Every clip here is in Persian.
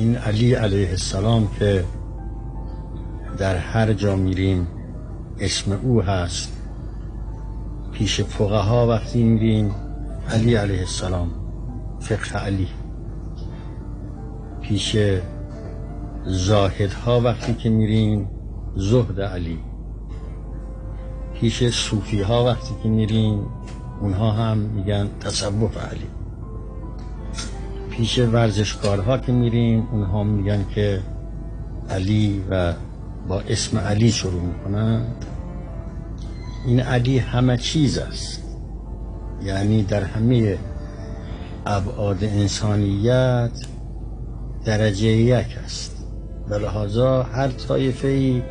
این علی علیه السلام که در هر جا میریم اسم او هست. پیش فقها وقتی میریم علی علیه السلام، فقه علی. پیش زاهدها وقتی که میریم زهد علی. پیش صوفی ها وقتی که میریم اونها هم میگن تصوف علی. پیش ورزشکارها که میریم اونها میگن که علی و با اسم علی شروع میکنند. این علی همه چیز است، یعنی در همه ابعاد انسانیت درجه یک است. به لحاظا هر طایفه‌ای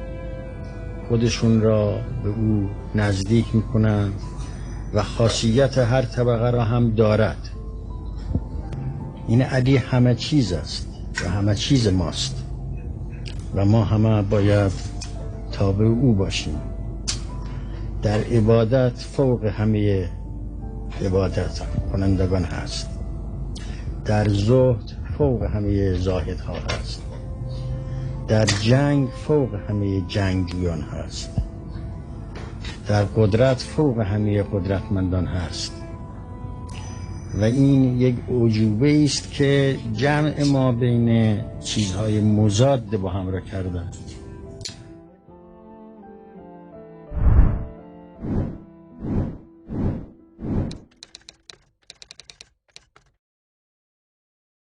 خودشون را به او نزدیک میکنند و خاصیت هر طبقه را هم دارد. این علی همه چیز است و همه چیز ماست و ما همه باید تابع او باشیم. در عبادت فوق همه عبادت کنندگان هست، در زهد فوق همه زاهدها هست، در جنگ فوق همه جنگجویان هست، در قدرت فوق همه قدرتمندان هست. و این یک اعجوبه است که جمع ما بین چیزهای مضاد با هم را کرده.